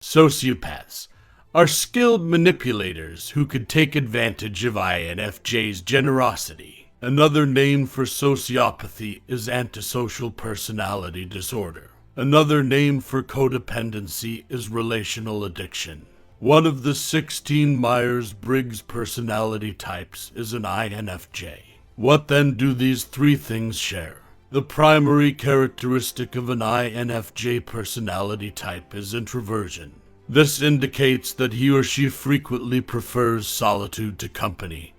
Sociopaths are skilled manipulators who could take advantage of INFJ's generosity. Another name for sociopathy is antisocial personality disorder. Another name for codependency is relational addiction. One of the 16 Myers-Briggs personality types is an INFJ. What then do these three things share? The primary characteristic of an INFJ personality type is introversion. This indicates that he or she frequently prefers solitude to company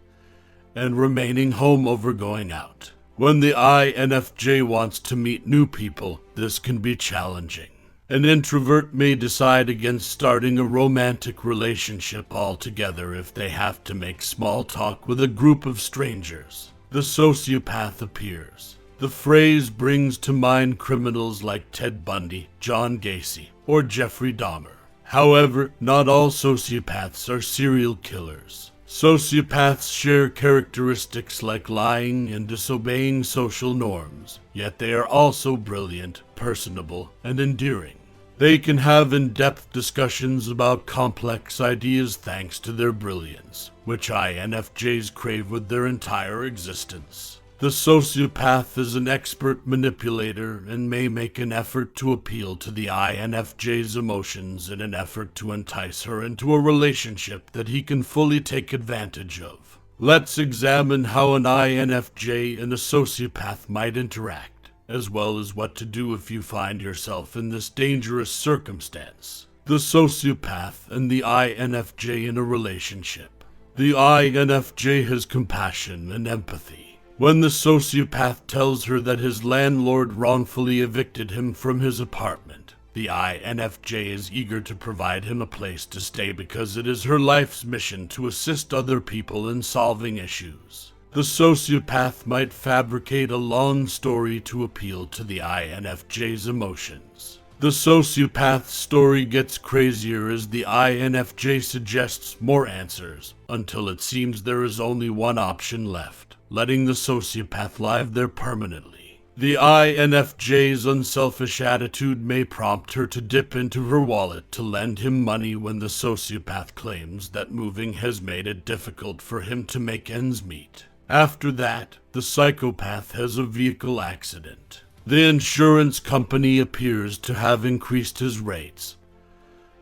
and remaining home over going out. When the INFJ wants to meet new people, this can be challenging. An introvert may decide against starting a romantic relationship altogether if they have to make small talk with a group of strangers. The sociopath appears. The phrase brings to mind criminals like Ted Bundy, John Gacy, or Jeffrey Dahmer. However, not all sociopaths are serial killers. Sociopaths share characteristics like lying and disobeying social norms, yet they are also brilliant, personable, and endearing. They can have in-depth discussions about complex ideas thanks to their brilliance, which INFJs crave with their entire existence. The sociopath is an expert manipulator and may make an effort to appeal to the INFJ's emotions in an effort to entice her into a relationship that he can fully take advantage of. Let's examine how an INFJ and a sociopath might interact, as well as what to do if you find yourself in this dangerous circumstance. The sociopath and the INFJ in a relationship. The INFJ has compassion and empathy. When the sociopath tells her that his landlord wrongfully evicted him from his apartment, the INFJ is eager to provide him a place to stay because it is her life's mission to assist other people in solving issues. The sociopath might fabricate a long story to appeal to the INFJ's emotions. The sociopath's story gets crazier as the INFJ suggests more answers, until it seems there is only one option left, letting the sociopath live there permanently. The INFJ's unselfish attitude may prompt her to dip into her wallet to lend him money when the sociopath claims that moving has made it difficult for him to make ends meet. After that, the psychopath has a vehicle accident. The insurance company appears to have increased his rates,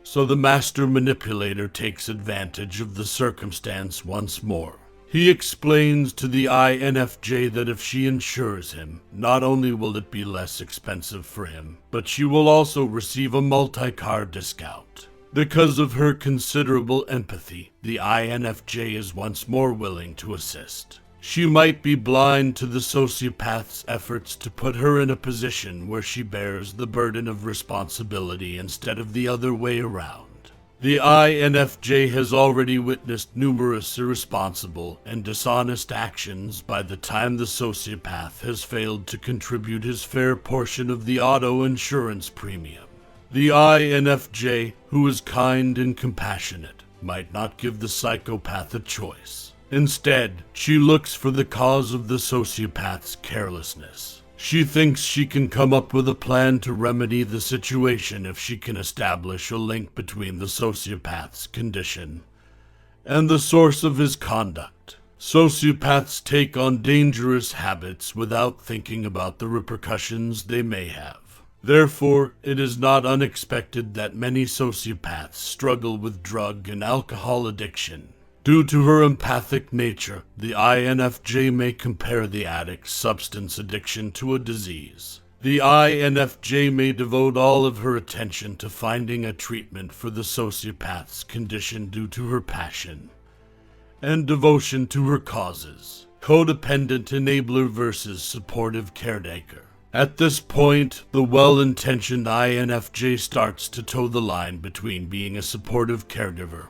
so the master manipulator takes advantage of the circumstance once more. He explains to the INFJ that if she insures him, not only will it be less expensive for him, but she will also receive a multi-car discount. Because of her considerable empathy, the INFJ is once more willing to assist. She might be blind to the sociopath's efforts to put her in a position where she bears the burden of responsibility instead of the other way around. The INFJ has already witnessed numerous irresponsible and dishonest actions by the time the sociopath has failed to contribute his fair portion of the auto insurance premium. The INFJ, who is kind and compassionate, might not give the psychopath a choice. Instead, she looks for the cause of the sociopath's carelessness. She thinks she can come up with a plan to remedy the situation if she can establish a link between the sociopath's condition and the source of his conduct. Sociopaths take on dangerous habits without thinking about the repercussions they may have. Therefore, it is not unexpected that many sociopaths struggle with drug and alcohol addiction. Due to her empathic nature, the INFJ may compare the addict's substance addiction to a disease. The INFJ may devote all of her attention to finding a treatment for the sociopath's condition due to her passion and devotion to her causes. Codependent enabler versus supportive caretaker. At this point, the well-intentioned INFJ starts to toe the line between being a supportive caregiver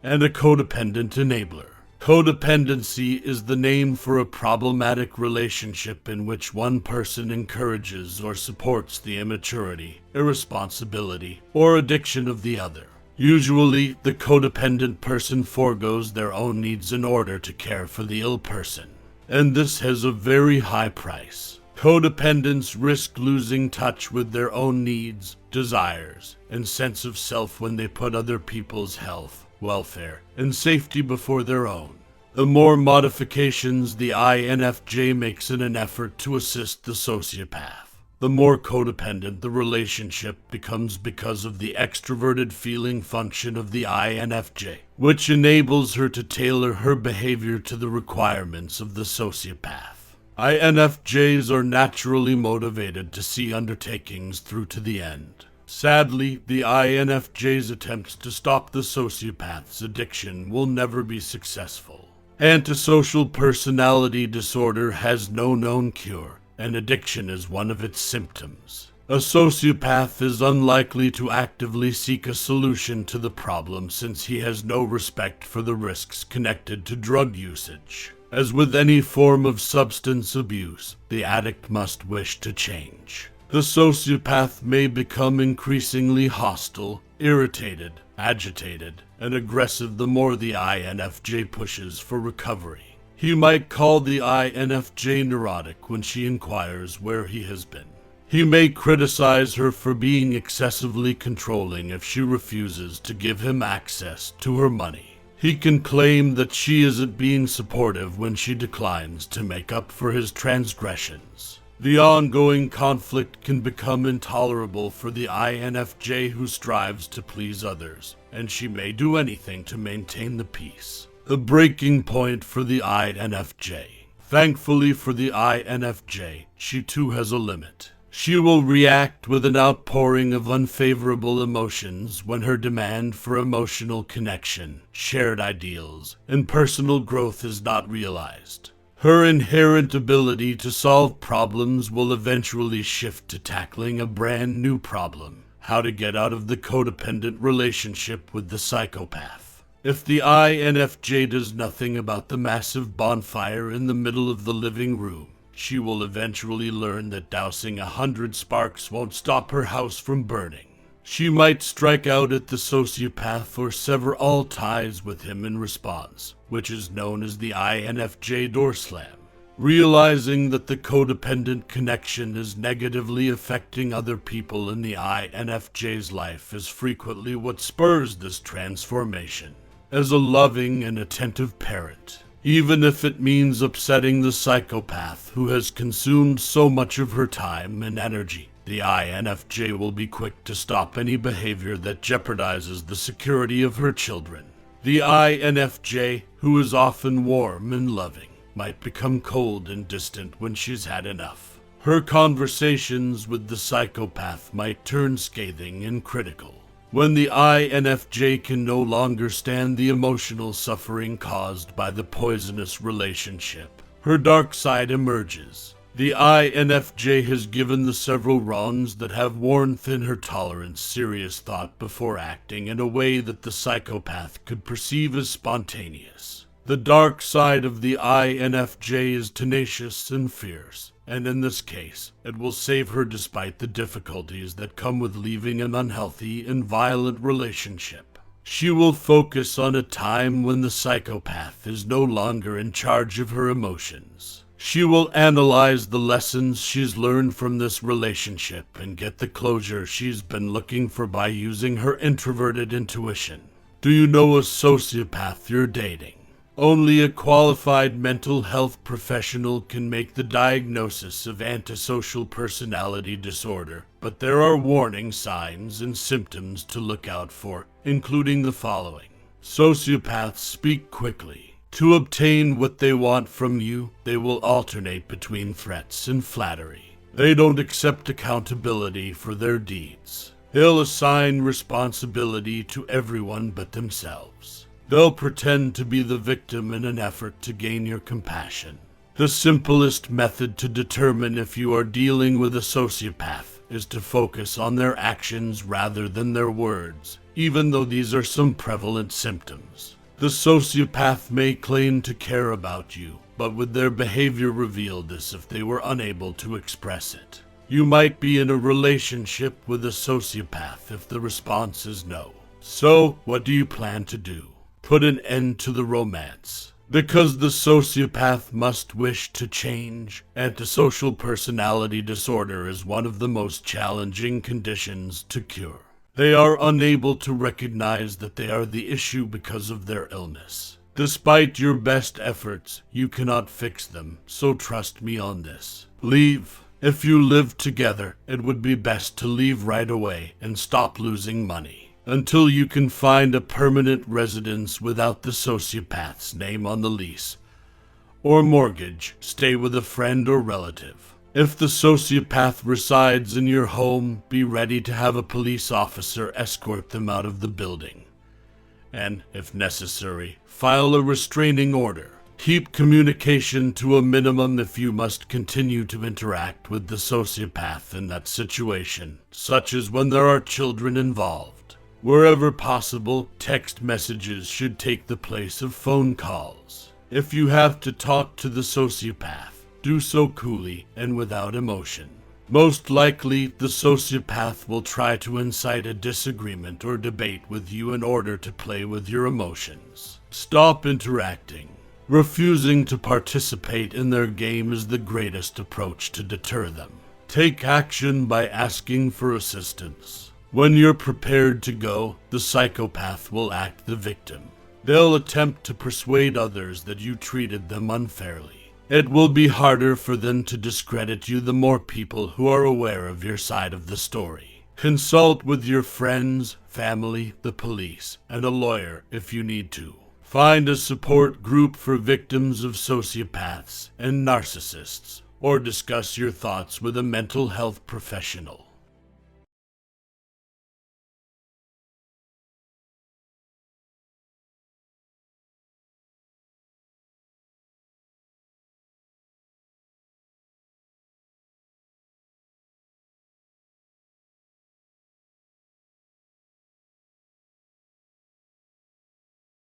and a codependent enabler. Codependency is the name for a problematic relationship in which one person encourages or supports the immaturity, irresponsibility, or addiction of the other. Usually, the codependent person forgoes their own needs in order to care for the ill person, and this has a very high price. Codependents risk losing touch with their own needs, desires, and sense of self when they put other people's health, welfare, and safety before their own. The more modifications the INFJ makes in an effort to assist the sociopath, the more codependent the relationship becomes because of the extroverted feeling function of the INFJ, which enables her to tailor her behavior to the requirements of the sociopath. INFJs are naturally motivated to see undertakings through to the end. Sadly, the INFJ's attempts to stop the sociopath's addiction will never be successful. Antisocial personality disorder has no known cure, and addiction is one of its symptoms. A sociopath is unlikely to actively seek a solution to the problem since he has no respect for the risks connected to drug usage. As with any form of substance abuse, the addict must wish to change. The sociopath may become increasingly hostile, irritated, agitated, and aggressive the more the INFJ pushes for recovery. He might call the INFJ neurotic when she inquires where he has been. He may criticize her for being excessively controlling if she refuses to give him access to her money. He can claim that she isn't being supportive when she declines to make up for his transgressions. The ongoing conflict can become intolerable for the INFJ who strives to please others, and she may do anything to maintain the peace. The breaking point for the INFJ. Thankfully for the INFJ, she too has a limit. She will react with an outpouring of unfavorable emotions when her demand for emotional connection, shared ideals, and personal growth is not realized. Her inherent ability to solve problems will eventually shift to tackling a brand new problem: how to get out of the codependent relationship with the psychopath. If the INFJ does nothing about the massive bonfire in the middle of the living room, she will eventually learn that dousing 100 sparks won't stop her house from burning. She might strike out at the sociopath or sever all ties with him in response, which is known as the INFJ door slam. Realizing that the codependent connection is negatively affecting other people in the INFJ's life is frequently what spurs this transformation. As a loving and attentive parent, even if it means upsetting the psychopath who has consumed so much of her time and energy, the INFJ will be quick to stop any behavior that jeopardizes the security of her children. The INFJ, who is often warm and loving, might become cold and distant when she's had enough. Her conversations with the psychopath might turn scathing and critical. When the INFJ can no longer stand the emotional suffering caused by the poisonous relationship, her dark side emerges. The INFJ has given the several wrongs that have worn thin her tolerance serious thought before acting in a way that the psychopath could perceive as spontaneous. The dark side of the INFJ is tenacious and fierce, and in this case, it will save her despite the difficulties that come with leaving an unhealthy and violent relationship. She will focus on a time when the psychopath is no longer in charge of her emotions. She will analyze the lessons she's learned from this relationship and get the closure she's been looking for by using her introverted intuition. Do you know a sociopath you're dating? Only a qualified mental health professional can make the diagnosis of antisocial personality disorder, but there are warning signs and symptoms to look out for, including the following. Sociopaths speak quickly. To obtain what they want from you, they will alternate between threats and flattery. They don't accept accountability for their deeds. They'll assign responsibility to everyone but themselves. They'll pretend to be the victim in an effort to gain your compassion. The simplest method to determine if you are dealing with a sociopath is to focus on their actions rather than their words, even though these are some prevalent symptoms. The sociopath may claim to care about you, but would their behavior reveal this if they were unable to express it? You might be in a relationship with a sociopath if the response is no. So, what do you plan to do? Put an end to the romance. Because the sociopath must wish to change. Antisocial personality disorder is one of the most challenging conditions to cure. They are unable to recognize that they are the issue because of their illness. Despite your best efforts, you cannot fix them, so trust me on this. Leave. If you live together, it would be best to leave right away and stop losing money until you can find a permanent residence without the sociopath's name on the lease or mortgage. Stay with a friend or relative. If the sociopath resides in your home, be ready to have a police officer escort them out of the building. And, if necessary, file a restraining order. Keep communication to a minimum if you must continue to interact with the sociopath in that situation, such as when there are children involved. Wherever possible, text messages should take the place of phone calls. If you have to talk to the sociopath, do so coolly and without emotion. Most likely, the sociopath will try to incite a disagreement or debate with you in order to play with your emotions. Stop interacting. Refusing to participate in their game is the greatest approach to deter them. Take action by asking for assistance. When you're prepared to go, the psychopath will act the victim. They'll attempt to persuade others that you treated them unfairly. It will be harder for them to discredit you the more people who are aware of your side of the story. Consult with your friends, family, the police, and a lawyer if you need to. Find a support group for victims of sociopaths and narcissists, or discuss your thoughts with a mental health professional.